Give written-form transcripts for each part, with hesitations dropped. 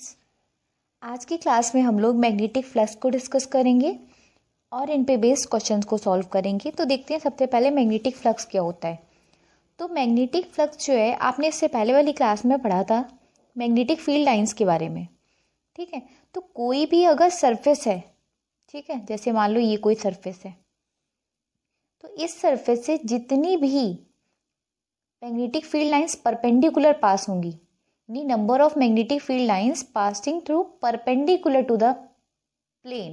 Students, आज की class में हम लोग मैग्नेटिक फ्लक्स को डिस्कस करेंगे और इन पे बेस्ड क्वेश्चंस को सॉल्व करेंगे। तो देखते हैं सबसे पहले मैग्नेटिक फ्लक्स क्या होता है। तो मैग्नेटिक फ्लक्स जो है आपने इससे पहले वाली क्लास में पढ़ा था मैग्नेटिक फील्ड लाइंस के बारे में, ठीक है। तो कोई भी अगर सरफेस है, ठीक है, जैसे मान लो ये कोई सरफेस है, तो इस सरफेस से जितनी भी मैग्नेटिक फील्ड लाइंस परपेंडिकुलर पास होंगी, the number of magnetic field lines passing through perpendicular to the plane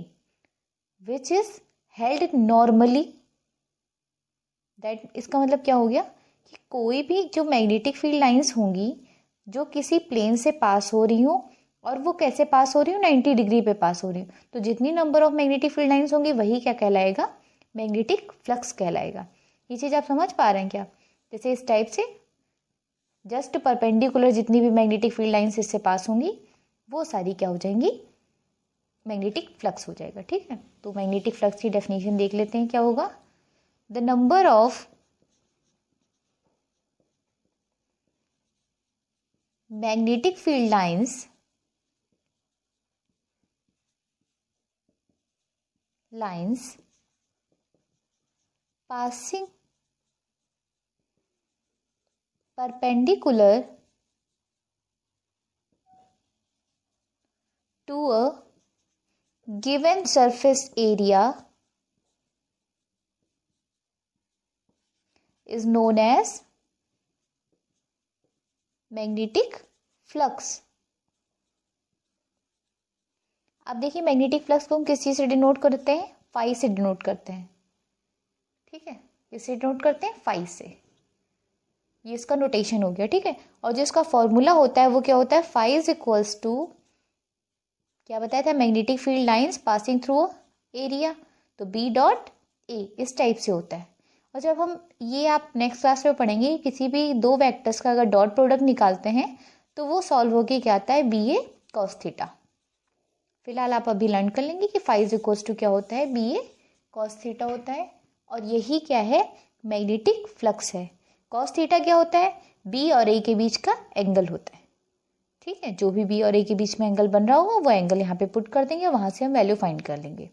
which is held normally, that इसका मतलब क्या हो गया कि कोई भी जो मैग्नेटिक फील्ड लाइंस होंगी जो किसी प्लेन से पास हो रही हो, और वो कैसे पास हो रही हो, 90 डिग्री पे पास हो रही हो, तो जितनी number of magnetic field lines होंगी वही क्या कहलाएगा, मैग्नेटिक फ्लक्स कहलाएगा। ये चीज़ आप समझ पा रहे हैं क्या? जैसे इस टाइप से जस्ट परपेंडिकुलर जितनी भी मैग्नेटिक फील्ड लाइंस इससे पास होंगी वो सारी क्या हो जाएंगी, मैग्नेटिक फ्लक्स हो जाएगा, ठीक है। तो मैग्नेटिक फ्लक्स की डेफिनेशन देख लेते हैं क्या होगा। The number of magnetic field lines passing perpendicular to a given surface area is known as magnetic flux। अब देखिए मैग्नेटिक फ्लक्स को हम किस चीज से डिनोट करते हैं, फाई से डिनोट करते हैं, ठीक है। किससे डिनोट करते हैं, फाई से। ये इसका नोटेशन हो गया, ठीक है। और जो इसका फॉर्मूला होता है वो क्या होता है, फाई इज इक्वल्स टू, क्या बताया था, magnetic field lines passing through area, तो बी डॉट ए, इस टाइप से होता है। और जब हम ये आप नेक्स्ट क्लास में पढ़ेंगे, किसी भी दो वेक्टर्स का अगर डॉट प्रोडक्ट निकालते हैं तो वो सॉल्व होके क्या आता है, बी ए कॉस थीटा। फिलहाल आप अभी लर्न कर लेंगे कि फाई इज इक्वल्स टू क्या होता है, बी ए कॉस थीटा होता है। और यही क्या है, मैग्नेटिक फ्लक्स है। कॉस थीटा क्या होता है, बी और ए के बीच का एंगल होता है, ठीक है। जो भी बी और ए के बीच में एंगल बन रहा होगा वो एंगल यहाँ पे पुट कर देंगे, वहाँ से हम वैल्यू फाइंड कर लेंगे,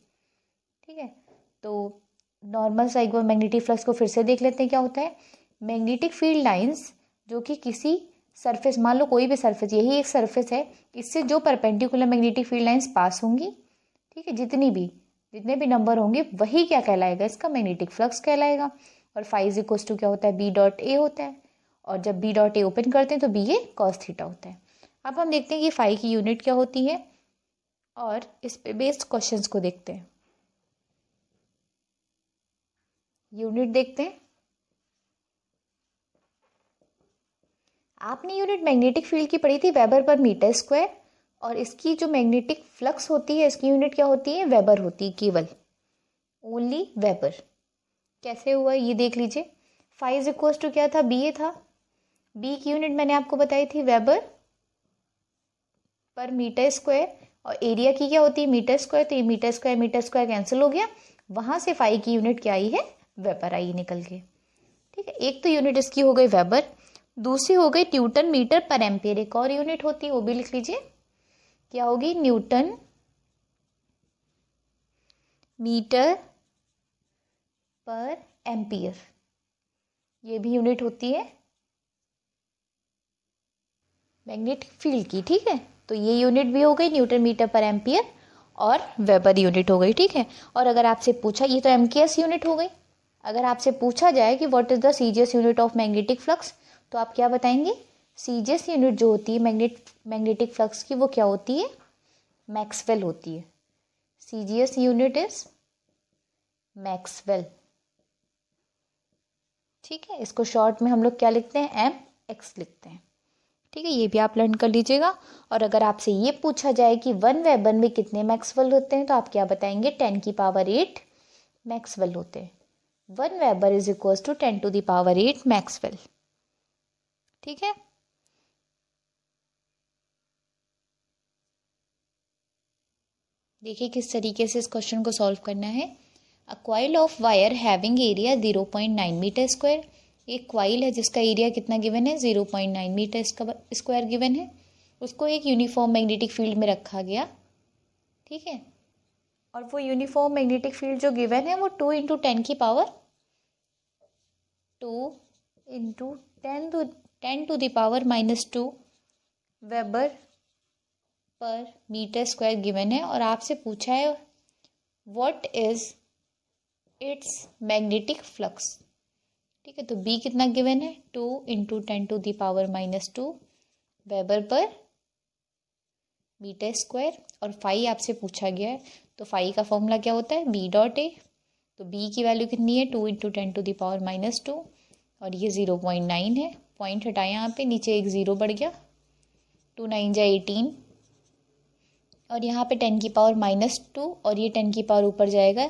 ठीक है। तो नॉर्मल सा एक बार मैग्नेटिक फ्लक्स को फिर से देख लेते हैं क्या होता है। मैग्नेटिक फील्ड लाइंस जो कि किसी सरफेस, मान लो कोई भी सरफेस, यही एक सरफेस है, इससे जो perpendicular magnetic field lines pass होंगी, ठीक है, जितने भी नंबर होंगे वही क्या कहलाएगा, इसका मैग्नेटिक फ्लक्स कहलाएगा। और फाई इज इक्वल्स टू क्या होता है, बी डॉट ए होता है। और जब बी डॉट ए ओपन करते हैं तो बी ए कॉस थीटा होता है। अब हम देखते हैं कि फाई की यूनिट क्या होती है और इस पे बेस्ड क्वेश्चंस को देखते हैं। यूनिट देखते हैं। आपने यूनिट मैग्नेटिक फील्ड की पढ़ी थी वेबर पर मीटर स्क्वायर, और इसकी जो मैग्नेटिक फ्लक्स होती है इसकी यूनिट क्या होती है, वेबर होती है, केवल ओनली वेबर। कैसे हुआ ये देख लीजिए। फाई इज इक्वल्स टू क्या था, बी ए था। बी की यूनिट मैंने आपको बताई थी वेबर पर मीटर स्क्वायर, और एरिया की क्या होती है, मीटर स्क्वायर। तो ये मीटर स्क्वायर कैंसिल हो गया, वहां से फाई की यूनिट क्या आई है, वेबर आई निकल के, ठीक है। एक तो यूनिट इसकी हो गई वेबर, दूसरी हो गई न्यूटन मीटर पर एम्पियर। एक और यूनिट होती है वो भी लिख लीजिए, क्या होगी, न्यूटन मीटर पर एम्पियर। ये भी यूनिट होती है मैग्नेटिक फील्ड की, ठीक है। तो ये यूनिट भी हो गई न्यूटन मीटर पर एम्पियर, और वेबर यूनिट हो गई, ठीक है। और अगर आपसे पूछा, ये तो एमकेएस यूनिट हो गई, अगर आपसे पूछा जाए कि what is the CGS unit of magnetic flux, तो आप क्या बताएंगे, सीजीएस यूनिट जो होती है मैग्नेटिक फ्लक्स की वो क्या होती है, मैक्सवेल होती है। सीजीएस यूनिट इज मैक्सवेल, ठीक है। इसको शॉर्ट में हम लोग क्या लिखते हैं, एम एक्स लिखते हैं, ठीक है। ये भी आप लर्न कर लीजिएगा। और अगर आपसे ये पूछा जाए कि 1 वेबर में कितने मैक्सवेल होते हैं, तो आप क्या बताएंगे, 10 की पावर 8 मैक्सवेल होते हैं। 1 weber is equal to 10 to the power 8 maxwell, ठीक है। देखिए किस तरीके से इस क्वेश्चन को सॉल्व करना है। A coil of wire having area 0.9 metre square. एक क्वाइल है जिसका एरिया कितना गिवन है, 0.9 मीटर स्क्वायर गिवन है। उसको एक यूनिफॉर्म मैग्नेटिक फील्ड में रखा गया, ठीक है। और वो यूनिफॉर्म मैग्नेटिक फील्ड जो गिवन है वो 2 × 10 की पावर 2 × 10 to the power -2 weber per metre square given है। और आपसे पूछा है what is its magnetic flux, ठीक है। तो बी कितना गिवन है 2 × 10 to the power -2 weber per metre square. और फाई आपसे पूछा गया है, तो फाई का फॉर्मूला क्या होता है बी डॉट ए। तो बी की वैल्यू कितनी है 2 × 10 to the power -2 और ये 0.9 है। पॉइंट हटाया यहाँ पे, नीचे एक 0 बढ़ गया, 2 9 जा 18 और यहाँ पे 10 की पावर -2 और ये 10 की पावर ऊपर जाएगा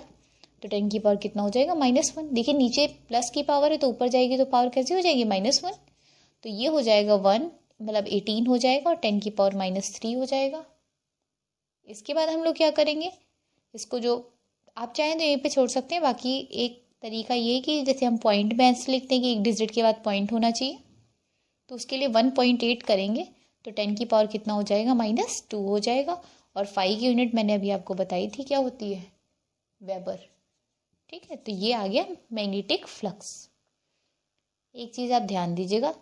तो 10 की पावर कितना हो जाएगा -1। देखिए नीचे प्लस की पावर है तो ऊपर जाएगी तो पावर कैसे हो जाएगी -1। तो ये हो जाएगा 1 मतलब 18 हो जाएगा और 10 की पावर -3 हो जाएगा। इसके बाद हम लोग क्या करेंगे, इसको जो आप चाहें तो यहीं पे छोड़ सकते हैं। बाकी एक तरीका ये है कि जैसे हम पॉइंट में आंसर लिखते हैं कि एक डिजिट के बाद पॉइंट होना चाहिए, तो उसके लिए 1.8 करेंगे तो 10 की पावर कितना हो जाएगा -2 हो जाएगा। और फाई की यूनिट मैंने अभी आपको बताई थी क्या होती है वेबर, ठीक है। तो ये आ गया मैग्नेटिक फ्लक्स। एक चीज़ आप ध्यान दीजिएगा,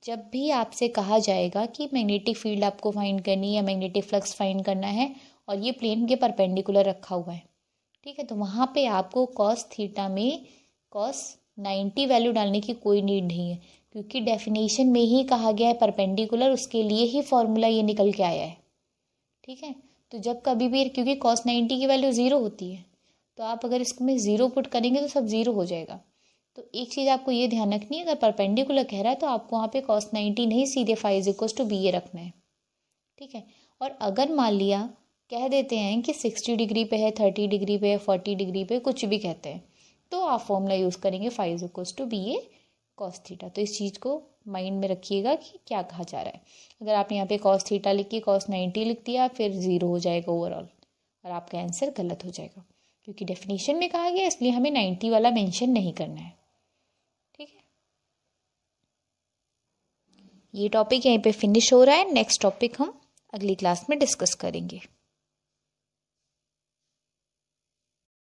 जब भी आपसे कहा जाएगा कि मैग्नेटिक फील्ड आपको फाइंड करनी है या मैग्नेटिक फ्लक्स फाइंड करना है और ये प्लेन के परपेंडिकुलर रखा हुआ है, ठीक है, तो वहाँ पे आपको कॉस थीटा में कॉस 90 वैल्यू डालने की कोई नीड नहीं है, क्योंकि डेफिनेशन में ही कहा गया है परपेंडिकुलर, उसके लिए ही फॉर्मूला ये निकल के आया है, ठीक है। तो जब कभी भी, क्योंकि कॉस 90 की वैल्यू 0 होती है, तो आप अगर इसमें 0 पुट करेंगे तो सब 0 हो जाएगा। तो एक चीज़ आपको ये ध्यान रखनी है, अगर परपेंडिकुलर कह रहा है तो आपको वहाँ पे कॉस 90 नहीं, सीधे फाई = बी ए रखना है, ठीक है। और अगर मान लिया कह देते हैं कि 60 डिग्री पे है, 30 डिग्री पे है, 40 डिग्री पे, कुछ भी कहते हैं, तो आप फॉर्मूला यूज़ करेंगे फाई = बी ए कॉस थीटा। तो इस चीज़ को माइंड में रखिएगा कि क्या कहा जा रहा है। अगर आप यहाँ पे कॉस थीटा लिख के कॉस 90 लिख दिया फिर 0 हो जाएगा ओवरऑल और आपका आंसर गलत हो जाएगा, क्योंकि डेफिनेशन में कहा गया इसलिए हमें 90 वाला मेंशन नहीं करना है, ठीक है। ये टॉपिक यहीं पे फिनिश हो रहा है, नेक्स्ट टॉपिक हम अगली क्लास में डिस्कस करेंगे।